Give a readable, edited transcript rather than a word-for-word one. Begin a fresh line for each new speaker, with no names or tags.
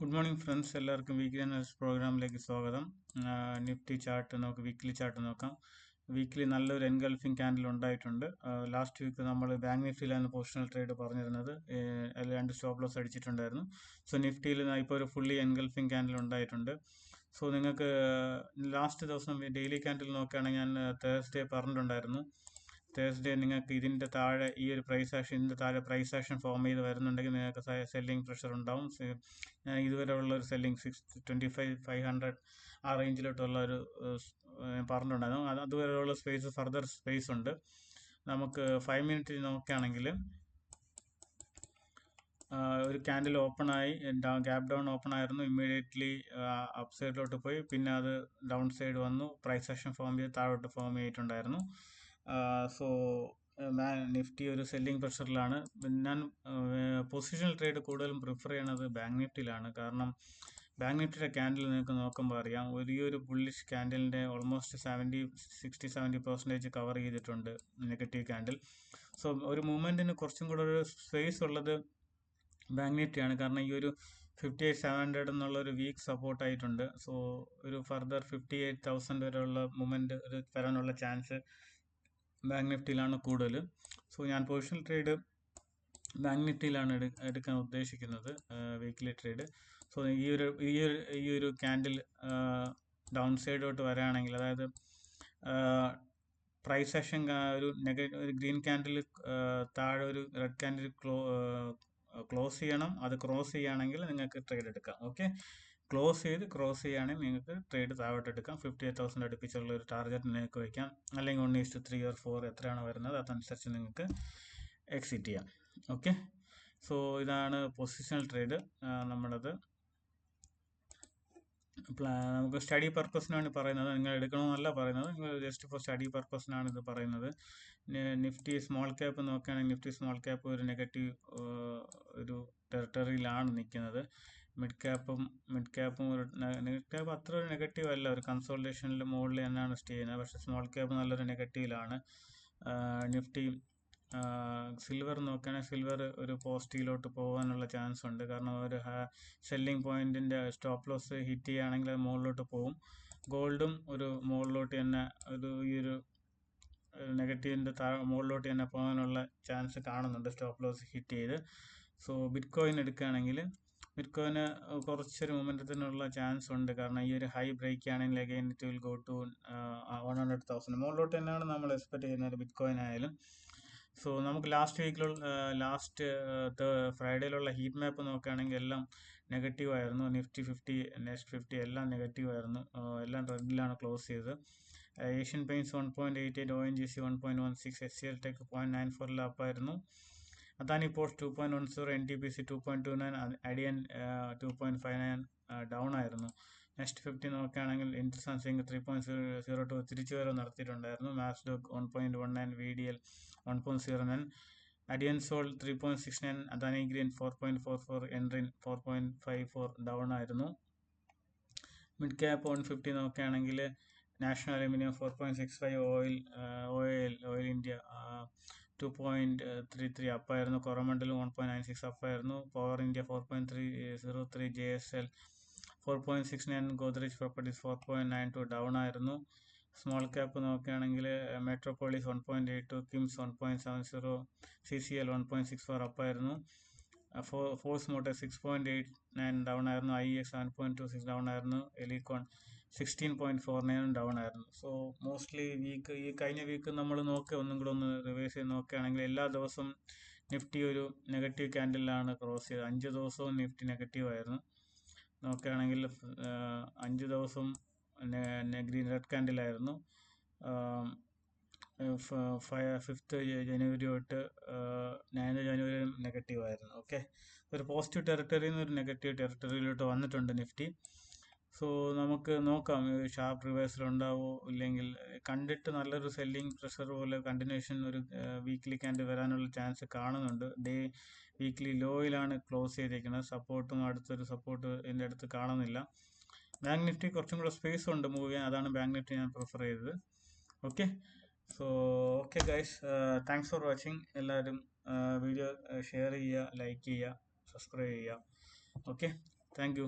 Good morning friends, എല്ലാവർക്കും weekly analysis പ്രോഗ്രാമിലേക്ക് സ്വാഗതം. നിഫ്റ്റി ചാർട്ട് നമുക്ക് വീക്ക്ലി ചാർട്ട് നോക്കാം. വീക്ക്ലി നല്ലൊരു എൻഗൾഫിംഗ് ക്യാൻഡിൽ ഉണ്ടായിട്ടുണ്ട്. ലാസ്റ്റ് വീക്ക് നമ്മൾ ബാങ്ക് നിഫ്റ്റിയിലാണ് പൊസിഷണൽ ട്രേഡ് പറഞ്ഞിരുന്നത്. അതിൽ 2 സ്റ്റോപ്പ് ലോസ് അടിച്ചിട്ടുണ്ടായിരുന്നു. സോ നിഫ്റ്റിയിൽ ഇപ്പോൾ ഒരു ഫുള്ളി എൻഗൾഫിംഗ് ക്യാൻഡിൽ ഉണ്ടായിട്ടുണ്ട്. സോ നിങ്ങൾക്ക് ലാസ്റ്റ് ദിവസം ഡെയിലി ക്യാൻഡിൽ നോക്കുകയാണെങ്കിൽ ഞാൻ തേഴ്സ്ഡേ പറഞ്ഞിട്ടുണ്ടായിരുന്നു. തേഴ്സ്ഡേ നിങ്ങൾക്ക് ഇതിൻ്റെ താഴെ ഈ ഒരു പ്രൈസ് ആക്ഷൻ, ഇതിൻ്റെ താഴെ പ്രൈസ് ആക്ഷൻ ഫോം ചെയ്ത് വരുന്നുണ്ടെങ്കിൽ നിങ്ങൾക്ക് സെല്ലിംഗ് പ്രഷർ ഉണ്ടാവും. ഞാൻ ഇതുവരെയുള്ള ഒരു സെല്ലിംഗ് 625-500 ആ റേഞ്ചിലോട്ടുള്ള ഒരു പറഞ്ഞിട്ടുണ്ടായിരുന്നു. അതുവരെയുള്ള സ്പേസ്, ഫർദർ സ്പേസ് ഉണ്ട്. നമുക്ക് 5 മിനിറ്റ് നോക്കുകയാണെങ്കിൽ ഒരു ക്യാൻഡിൽ ഓപ്പൺ ആയി, ഗ്യാപ് ഡൗൺ ഓപ്പൺ ആയിരുന്നു. ഇമ്മീഡിയറ്റ്ലി അപ്പ് സൈഡിലോട്ട് പോയി, പിന്നെ അത് ഡൗൺ സൈഡ് വന്നു, പ്രൈസ് ആക്ഷൻ ഫോം ചെയ്ത് താഴോട്ട് ഫോം ചെയ്തിട്ടുണ്ടായിരുന്നു. സോ നിഫ്റ്റി ഒരു സെല്ലിംഗ് പ്രഷറിലാണ്. ഞാൻ പൊസിഷണൽ ട്രേഡ് കൂടുതലും പ്രിഫർ ചെയ്യണത് ബാങ്ക് നിഫ്റ്റിയിലാണ്. കാരണം ബാങ്ക് നിഫ്റ്റിയുടെ ക്യാൻഡിൽ നിങ്ങൾക്ക് നോക്കുമ്പോൾ അറിയാം, ഒരു ബുള്ളിഷ് ക്യാൻഡിലിൻ്റെ ഓൾമോസ്റ്റ് 60-70% കവർ ചെയ്തിട്ടുണ്ട് നെഗറ്റീവ് ക്യാൻഡിൽ. സോ ഒരു മൂവ്മെൻറ്റിന് കുറച്ചും കൂടെ ഒരു സ്പേസ് ഉള്ളത് ബാങ്ക് നിഫ്റ്റിയാണ്. കാരണം ഈ ഒരു 58,700 എന്നുള്ള ഒരു വീക്ക് സപ്പോർട്ടായിട്ടുണ്ട്. സോ ഒരു ഫർദർ 58,000 വരെയുള്ള മൂവ്മെൻറ്റ് വരാനുള്ള ചാൻസ് ബാങ്ക് നിഫ്റ്റിയിലാണ് കൂടുതൽ. സോ ഞാൻ പൊസിഷണൽ ട്രേഡ് ബാങ്ക് നിഫ്റ്റിയിലാണ് എടുക്കാൻ ഉദ്ദേശിക്കുന്നത്, വീക്ക്ലി ട്രേഡ്. സോ ഈ ഒരു ക്യാൻഡിൽ ഡൗൺ സൈഡോട്ട് വരാണെങ്കിൽ, അതായത് പ്രൈസ് ആക്ഷൻ ഒരു ഗ്രീൻ ക്യാൻഡിൽ താഴെ ഒരു റെഡ് ക്യാൻഡിൽ ക്ലോസ് ചെയ്യണം. അത് ക്രോസ് ചെയ്യുകയാണെങ്കിൽ നിങ്ങൾക്ക് ട്രേഡ് എടുക്കാം. ഓക്കെ, ക്രോസ് ചെയ്യുകയാണെങ്കിൽ നിങ്ങൾക്ക് ട്രേഡ് താഴോട്ട് എടുക്കാം. 58,000 അടുപ്പിച്ചുള്ള ഒരു ടാർഗറ്റ് നിങ്ങൾക്ക് വയ്ക്കാം. അല്ലെങ്കിൽ 1:3 or 4 എത്രയാണ് വരുന്നത് അതനുസരിച്ച് നിങ്ങൾക്ക് എക്സിറ്റ് ചെയ്യാം. ഓക്കെ, സോ ഇതാണ് പൊസിഷണൽ ട്രേഡ് നമ്മുടേത്. നമുക്ക് സ്റ്റഡി പർപ്പസിനാണ് പറയുന്നത്, നിങ്ങൾ എടുക്കണമെന്നല്ല പറയുന്നത്, നിങ്ങൾ ജസ്റ്റ് ഫോർ സ്റ്റഡി പർപ്പസിനാണ് ഇത് പറയുന്നത്. നിഫ്റ്റി സ്മോൾ ക്യാപ്പ് നോക്കുകയാണെങ്കിൽ നിഫ്റ്റി സ്മോൾ ക്യാപ്പ് ഒരു നെഗറ്റീവ് ഒരു ടെറിട്ടറിയിലാണ് നിൽക്കുന്നത്. മിഡ് ക്യാപ്പും അത്ര ഒരു നെഗറ്റീവ് അല്ല, ഒരു കൺസോൾട്ടേഷനിൽ മുകളിൽ തന്നെയാണ് സ്റ്റേ ചെയ്യുന്നത്. പക്ഷേ സ്മോൾ ക്യാപ്പ് നല്ലൊരു നെഗറ്റീവിലാണ്. നിഫ്റ്റി സിൽവർ നോക്കുകയാണെങ്കിൽ സിൽവർ ഒരു പോസിറ്റീവിലോട്ട് പോകാനുള്ള ചാൻസ് ഉണ്ട്. കാരണം ഒരു സെല്ലിംഗ് പോയിന്റിൻ്റെ സ്റ്റോപ്പ് ലോസ് ഹിറ്റ് ചെയ്യുകയാണെങ്കിൽ അത് മുകളിലോട്ട് പോകും. ഗോൾഡും ഒരു മുകളിലോട്ട് തന്നെ ഈ ഒരു നെഗറ്റീവിൻ്റെ മുകളിലോട്ട് തന്നെ പോകാനുള്ള ചാൻസ് കാണുന്നുണ്ട്, സ്റ്റോപ്പ് ലോസ് ഹിറ്റ് ചെയ്ത്. സോ ബിറ്റ് കോയിൻ എടുക്കുകയാണെങ്കിൽ ബിറ്റ് കോയിന് കുറച്ചൊരു മൊമെൻറ്റത്തിനുള്ള ചാൻസ് ഉണ്ട്. കാരണം ഈ ഒരു ഹൈ ബ്രേക്ക് ആണെങ്കിൽ again it will go to 100,000 മുകളിലോട്ട് തന്നെയാണ് നമ്മൾ എക്സ്പെക്ട് ചെയ്യുന്നത് ബിറ്റ് കോയിൻ ആയാലും. സോ നമുക്ക് ലാസ്റ്റ് ഫ്രൈഡേയിലുള്ള ഹീറ്റ് മാപ്പ് നോക്കുകയാണെങ്കിൽ എല്ലാം നെഗറ്റീവ് ആയിരുന്നു. നിഫ്റ്റി 50, നെക്സ്റ്റ് 50 എല്ലാം നെഗറ്റീവ് ആയിരുന്നു. എല്ലാം റെഡിലാണ് ക്ലോസ് ചെയ്തത്. Asian paints 1.88, ONGC 1.16, HCL tech 0.94 അപ്പായിരുന്നു. അദാനി പോർട്സ് 2.10, NTPC 2.29, അഡിയൻ 2.59 ഡൗൺ ആയിരുന്നു. നെക്സ്റ്റ് 50 നോക്കുകയാണെങ്കിൽ ഹിന്ദുസ്ഥാൻ സിങ്ക് 3.02 തിരിച്ചുവരവ് നടത്തിയിട്ടുണ്ടായിരുന്നു. മാസ്ഡോക്ക് 1.19, VDL 1.09, അഡിയൻ സോൾ 3.69, അദാനി ഗ്രീൻ 4.44, എൻറിൻ 4.54 ഡൗൺ ആയിരുന്നു. മിഡ് ക്യാപ്പ് 150 നോക്കുകയാണെങ്കിൽ നാഷണൽ അലുമിനിയം 4.65, ഓയിൽ ഇന്ത്യ 2.33 അപ്പായിരുന്നു. കൊറോമണ്ടൽ 1.96 അപ്പായിരുന്നു. Power India 4.303, JSL 4.69, Godrej properties 4.92 down ആയിരുന്നു. സ്മോൾ ക്യാപ്പ് നോക്കുകയാണെങ്കിൽ മെട്രോപോളിസ് 1.82, കിംസ് 1.70, CCL 1.64 അപ്പായിരുന്നു. ഫോഴ്സ് മോട്ടർ 6.89 ഡൗൺ ആയിരുന്നു. IEX 7.26 ഡൗൺ ആയിരുന്നു. എലിക്കോൺ 16.49 ഡൗൺ ആയിരുന്നു. സോ മോസ്റ്റ്ലി ഈ കഴിഞ്ഞ വീക്ക് നമ്മൾ ഒന്നും കൂടെ ഒന്ന് റിവേഴ്സ് ചെയ്ത് നോക്കുകയാണെങ്കിൽ എല്ലാ ദിവസവും നിഫ്റ്റി ഒരു നെഗറ്റീവ് ക്യാൻഡിലാണ് ക്രോസ് ചെയ്തത്. 5 ദിവസവും നിഫ്റ്റി നെഗറ്റീവ് ആയിരുന്നു. നോക്കുകയാണെങ്കിൽ 5 ദിവസവും ഗ്രീൻ റെഡ് ക്യാൻഡിലായിരുന്നു. 5th ജനുവരി തൊട്ട് 9th ജനുവരി നെഗറ്റീവ് ആയിരുന്നു. ഓക്കെ, ഒരു പോസിറ്റീവ് ടെറിട്ടറിയിൽ നിന്ന് ഒരു നെഗറ്റീവ് ടെറിട്ടറിയിലോട്ട് വന്നിട്ടുണ്ട് നിഫ്റ്റി. സോ നമുക്ക് നോക്കാം ഷാർപ്പ് റിവേഴ്സൽ ഉണ്ടാവോ ഇല്ലെങ്കിൽ. കണ്ടിട്ട് നല്ലൊരു സെല്ലിംഗ് പ്രഷർ പോലെ കണ്ടിന്യൂഷൻ ഒരു വീക്ക്ലി ക്യാൻഡിൽ വരാനുള്ള ചാൻസ് കാണുന്നുണ്ട്. വീക്ക്ലി ലോയിലാണ് ക്ലോസ് ചെയ്തിരിക്കുന്നത്. സപ്പോർട്ടും അടുത്തൊരു സപ്പോർട്ട് ഇതിൻ്റെ അടുത്ത് കാണുന്നില്ല. ബാങ്ക് നിഫ്റ്റി കുറച്ചും കൂടെ സ്പേസ് ഉണ്ട് മൂവ് ചെയ്യാൻ, അതാണ് ബാങ്ക് നിഫ്റ്റി ഞാൻ പ്രിഫർ ചെയ്തത്. Okay, so okay guys, thanks for watching. എല്ലാവരും വീഡിയോ ഷെയർ ചെയ്യുക, ലൈക്ക് ചെയ്യുക, സബ്സ്ക്രൈബ് ചെയ്യുക. Okay, thank you.